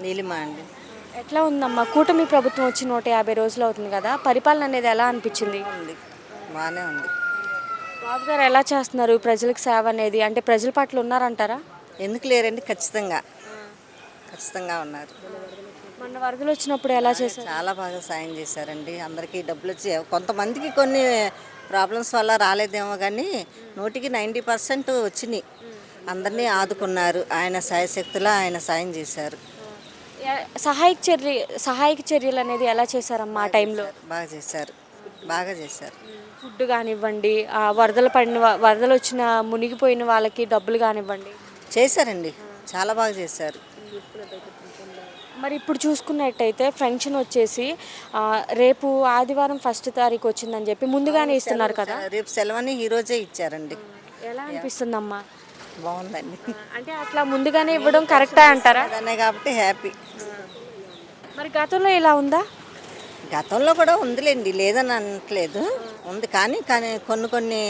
నీలిమా అండి. ఎట్లా ఉందమ్మా కూటమి ప్రభుత్వం వచ్చి 150 రోజులు అవుతుంది కదా, పరిపాలన అనేది ఎలా అనిపించింది? ఉంది. బాగానే ఉంది. బాబు గారు ఎలా చేస్తున్నారు ప్రజలకు సేవ అనేది? అంటే ప్రజల పట్ల ఉన్నారంటారా? ఎందుకు లేరండి? ఖచ్చితంగా ఖచ్చితంగా ఉన్నారు. మొన్న వరదలు వచ్చినప్పుడు ఎలా చేశారు? చాలా బాగా సాయం చేశారండి. అందరికీ డబ్బులు వచ్చి కొంతమందికి కొన్ని ప్రాబ్లమ్స్ వల్ల రాలేదేమో కానీ 90% వచ్చినాయి. అందరినీ ఆదుకున్నారు. ఆయన సాయశక్తులా ఆయన సాయం చేశారు. సహాయక చర్యలు అనేది ఎలా చేశారమ్మా ఆ టైంలో? బాగా చేశారు. బాగా చేశారు. ఫుడ్ కానివ్వండి, వరదలు వచ్చిన మునిగిపోయిన వాళ్ళకి డబ్బులు కానివ్వండి చేశారండి. చాలా బాగా చేశారు. మరి ఇప్పుడు చూసుకున్నట్టయితే ఫంక్షన్ వచ్చేసి రేపు ఆదివారం 1 తారీఖు వచ్చిందని చెప్పి ముందుగానే ఇస్తున్నారు కదా. రేపు సెలవని ఈరోజే ఇచ్చారండి. ఎలా అనిపిస్తుందమ్మా? బాగుందండి. అంటే అట్లా ముందుగానే ఇవ్వడం కరెక్టా అంటారా? అదే కాబట్టి హ్యాపీ. మరి గతంలో ఇలా ఉందా? గతంలో కూడా ఉందిలేండి, లేదని అనట్లేదు, ఉంది. కానీ కొన్ని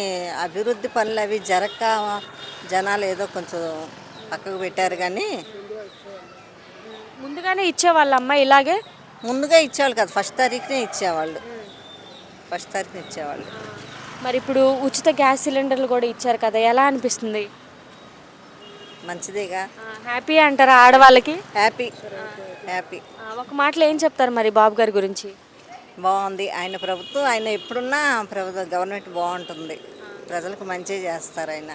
అభివృద్ధి పనులు అవి జరగక జనాలు ఏదో కొంచెం పక్కకు పెట్టారు. కానీ ముందుగానే ఇచ్చేవాళ్ళమ్మా ఇలాగే? ముందుగా ఇచ్చేవాళ్ళు కదా, 1 తారీఖునే ఇచ్చేవాళ్ళు. 1 తారీఖున ఇచ్చేవాళ్ళు. మరి ఇప్పుడు ఉచిత గ్యాస్ సిలిండర్లు కూడా ఇచ్చారు కదా, ఎలా అనిపిస్తుంది? మంచిదేగా. హ్యాపీ అంటారా ఆడవాళ్ళకి? Happy happy. ఒక మాటలో ఏం చెప్తారు మరి బాబు గారి గురించి? బాగుంది. ఆయన ప్రభుత్వం, ఆయన ఎప్పుడున్నా గవర్నమెంట్ బాగుంటుంది. ప్రజలకు మంచి చేస్తారు. ఆయన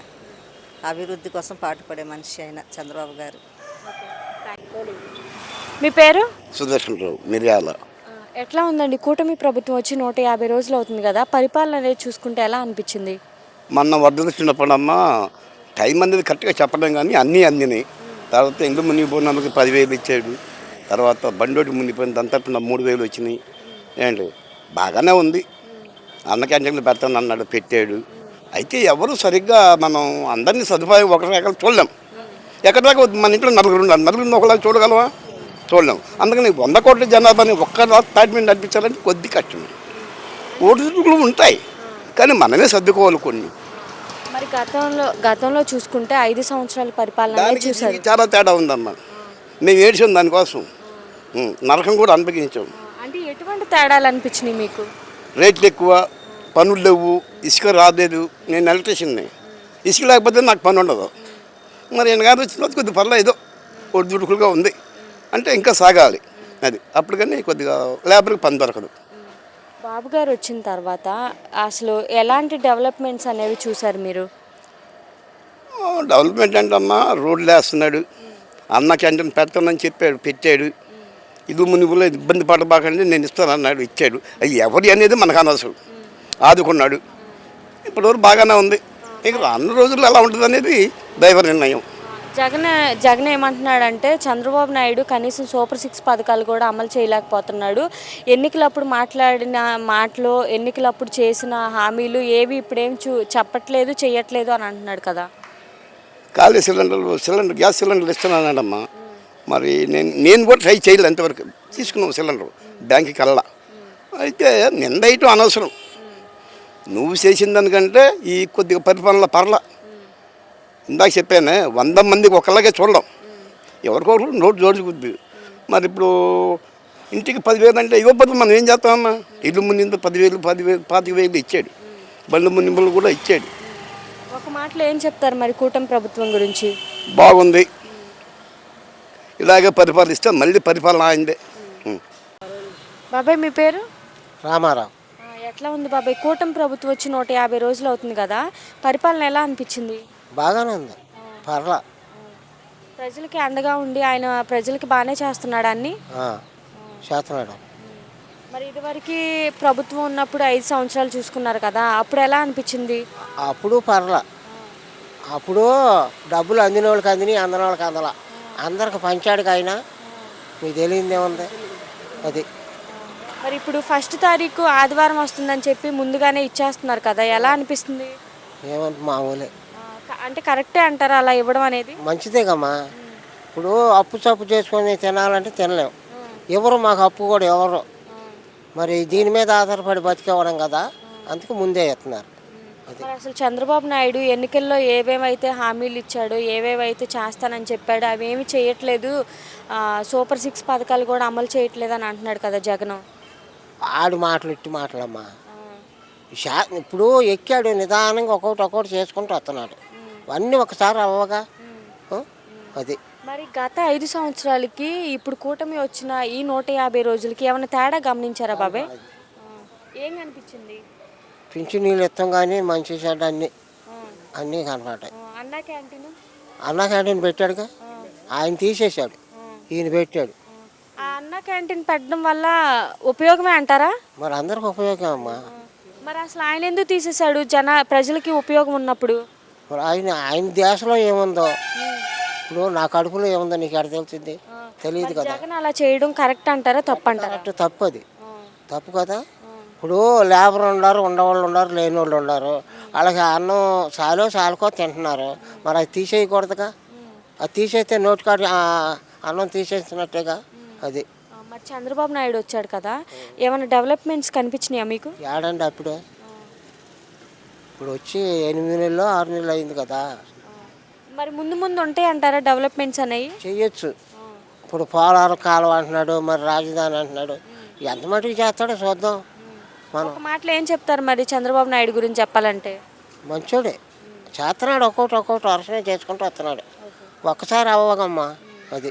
అభివృద్ధి కోసం పాటుపడే మనిషి ఆయన చంద్రబాబు గారు. మీ పేరు? సుదర్శనరావు, మిర్యాల. ఎట్లా ఉందండి కూటమి ప్రభుత్వం వచ్చి 150 రోజులు అవుతుంది కదా, పరిపాలన అనేది చూసుకుంటే ఎలా అనిపించింది? మొన్న వరదలు వచ్చినప్పుడమ్మా టైం అనేది కరెక్ట్గా చెప్పలేం కానీ అన్నీ అందినాయి. తర్వాత ఇల్లు మునిగిపోయినందుకు 10,000 ఇచ్చాడు. తర్వాత బండోటి మునిగిపోయింది అంతా 3,000 వచ్చినాయి. ఏంటి బాగానే ఉంది. అన్న క్యాంటీన్లు పెడతాను అన్నాడు, పెట్టాడు. అయితే ఎవరు సరిగ్గా మనం అందరినీ సదుపాయం ఒక రకాలు చూడలేం. ఎక్కడ దాకా మన ఇంట్లో నలుగురు ఒకలాగా చూడగలవా? చూడలేం. అందుకని 100 కోట్ల జనాభాని ఒక్క తాటి మీద నడిపించాలంటే కొద్ది కష్టం. ఓటులు ఉంటాయి కానీ మనమే సర్దుకోవాలి కొన్ని. మరి గతంలో చూసుకుంటే 5 సంవత్సరాల పరిపాలన చూసారు. చాలా తేడా ఉందమ్మా. మేము ఏడ్చాం దానికోసం, నరకం కూడా అనుభవించాం. అంటే ఎటువంటి తేడాలు అనిపించినాయి మీకు? రేట్లు ఎక్కువ, పనులు లేవు, ఇసుక రాలేదు. నేను ఎలక్ట్రీషియన్ని, ఇసుక లేకపోతే నాకు పని ఉండదు. మరి నేను కాదు వచ్చిన కొద్దిగా పర్లేదు, ఒడిదుడుకులుగా ఉంది అంటే ఇంకా సాగాలి. అది అప్పుడు కానీ కొద్దిగా లేబర్కి పని దొరకదు. బాబు గారు వచ్చిన తర్వాత అసలు ఎలాంటి డెవలప్మెంట్స్ అనేవి చూసారు మీరు? డెవలప్మెంట్ అంటే అమ్మా రోడ్లు వేస్తున్నాడు, అన్న క్యాంటీన్ పెడతానని చెప్పాడు, పెట్టాడు. ఇది మునిపులో ఇబ్బంది పడబాకండి నేను ఇస్తాను అన్నాడు, ఇచ్చాడు. అది ఎవరి అనేది మనకు అనవసరం, ఆదుకున్నాడు. ఇప్పటివరకు బాగానే ఉంది. ఇక అన్ని రోజులు ఎలా ఉంటుంది అనేది దైవ నిర్ణయం. జగన్ ఏమంటున్నాడంటే చంద్రబాబు నాయుడు కనీసం సూపర్ 6 పథకాలు కూడా అమలు చేయలేకపోతున్నాడు. ఎన్నికలప్పుడు మాట్లాడిన మాటలు, ఎన్నికలప్పుడు చేసిన హామీలు ఏవి ఇప్పుడేం చెప్పట్లేదు, చేయట్లేదు అని అంటున్నాడు కదా. ఖాళీ గ్యాస్ సిలిండర్లు ఇస్తున్నానమ్మా. మరి నేను కూడా ట్రై చేయలేదు, ఎంతవరకు తీసుకున్నాం సిలిండర్ బ్యాంకుకి వెళ్ళా. అయితే నిందయటం అనవసరం. నువ్వు చేసిన దానికంటే ఈ కొద్దిగా పరిపాలన పర్లా. ఇందాక చెప్పానే 100 మందికి ఒకళ్ళకే చూడడం, ఎవరికొకరు నోటు జోడుచుకుద్ది. మరి ఇప్పుడు ఇంటికి 10,000 అంటే ఇవ్వకపోతే మనం ఏం చేస్తామమ్మా? ఇల్లు మునిందో 10,000, 25,000 ఇచ్చాడు. బండ్లు మునింపులు కూడా ఇచ్చాడు. ఒక మాటలో ఏం చెప్తారు మరి కూటమి ప్రభుత్వం గురించి? బాగుంది. ఇలాగే పరిపాలిస్తే మళ్ళీ పరిపాలన అయిందే. బాబాయ్ మీ పేరు? రామారావు. ఎట్లా ఉంది బాబాయ్ కూటమి ప్రభుత్వం వచ్చి 150 రోజులు అవుతుంది కదా, పరిపాలన ఎలా అనిపించింది? బాగానే ఉంది, పర్లా. ప్రజలకి అండగా ఉండి ఆయన ప్రజలకి బాగానే చేస్తున్నాడు అన్ని చేస్తున్నాడు. మరి ఇదివరకు ప్రభుత్వం ఉన్నప్పుడు 5 సంవత్సరాలు చూసుకున్నారు కదా, అప్పుడు ఎలా అనిపించింది? అప్పుడు పర్లా. అప్పుడు డబ్బులు అందిన వాళ్ళకి అందినాయి, అందిన వాళ్ళకి అందలా. అందరికి పంచాడుకి అయినా మీకు తెలియదేముంది అది. మరి ఇప్పుడు 1 తారీఖు ఆదివారం వస్తుందని చెప్పి ముందుగానే ఇచ్చేస్తున్నారు కదా, ఎలా అనిపిస్తుంది? ఏమంత మామూలే. అంటే కరెక్టే అంటారా అలా ఇవ్వడం అనేది? మంచిదే కమ్మా. ఇప్పుడు అప్పు చప్పు చేసుకొని తినాలంటే తినలేము. ఎవరు మాకు అప్పు కూడా ఎవరు. మరి దీని మీద ఆధారపడి బతికేవడం కదా, అందుకు ముందే ఇస్తున్నారు. మరి అసలు చంద్రబాబు నాయుడు ఎన్నికల్లో ఏవేవైతే హామీలు ఇచ్చాడో ఏవేవైతే చేస్తానని చెప్పాడో అవేమి చేయట్లేదు, సూపర్ 6 పథకాలు కూడా అమలు చేయట్లేదు అని అంటున్నాడు కదా జగన్. ఆడు మాటలు ఇట్టి మాటలమ్మా. ఇప్పుడు ఎక్కాడు నిదానంగా ఒక్కొక్కటి చేసుకుంటూ వస్తున్నాడు. అన్నీ ఒకసారి అవ్వగా ఆ? అది మరి గత 5 సంవత్సరాలకి ఇప్పుడు కూటమి వచ్చిన ఈ 150 రోజులకి ఏమైనా తేడా గమనించారా బాబాయ్? ఏం కనిపించింది? పింఛనీళ్ళు ఇస్తాం కానీ మంచి చెడ్డ అన్నీ కనపడ్డాయి. అన్న క్యాంటీన్ అన్న క్యాంటీన్ పెట్టాడుగా, ఆయన తీసేశాడు, ఈయన పెట్టాడు. ఆ అన్న క్యాంటీన్ పెట్టడం వల్ల ఉపయోగమే అంటారా? మరి అందరికి ఉపయోగం అమ్మా. మరి అసలు ఆయన ఎందుకు తీసేశాడు? ప్రజలకి ఉపయోగం ఉన్నప్పుడు. మరి ఆయన దేశంలో ఏముందో, ఇప్పుడు నా కడుపులో ఏముందో నీకు ఎక్కడ తెలిసింది? తెలియదు కదా. జగన్ అలా చేయడం కరెక్ట్ అంటారా, తప్పు అంటారా? కరెక్ట్, తప్పు అది, తప్పు కదా. ఇప్పుడు లేబర్ ఉన్నారు, ఉండవాళ్ళు ఉన్నారు, లేని వాళ్ళు ఉన్నారు. అలాగే అన్నం చాలుకో తింటున్నారు. మరి అది తీసేయకూడదుగా. అది తీసేస్తే నోటికాడి అన్నం తీసేసినట్టేగా. అది మరి చంద్రబాబు నాయుడు వచ్చాడు కదా, ఏమైనా డెవలప్మెంట్స్ కనిపించినాయా మీకు? ఏడండి అప్పుడే, ఇప్పుడు వచ్చి 8 నెలలు 6 నెలలు అయింది కదా. మరి ముందు ముందు ఉంటాయి అంటారా డెవలప్మెంట్స్ అనేవి? చెయ్యొచ్చు. ఇప్పుడు పోలారం కాలువ అంటున్నాడు, మరి రాజధాని అంటున్నాడు. ఎంత మటుకు చేస్తాడో చూద్దాం మనం. ఒక మాటలో ఏం చెప్తారు మరి చంద్రబాబు నాయుడు గురించి చెప్పాలంటే? మంచోడే, చేస్తున్నాడు, ఒక్కొక్కటి వరుసనే చేసుకుంటూ వస్తున్నాడు. ఒక్కసారి అవ్వగమ్మా. అది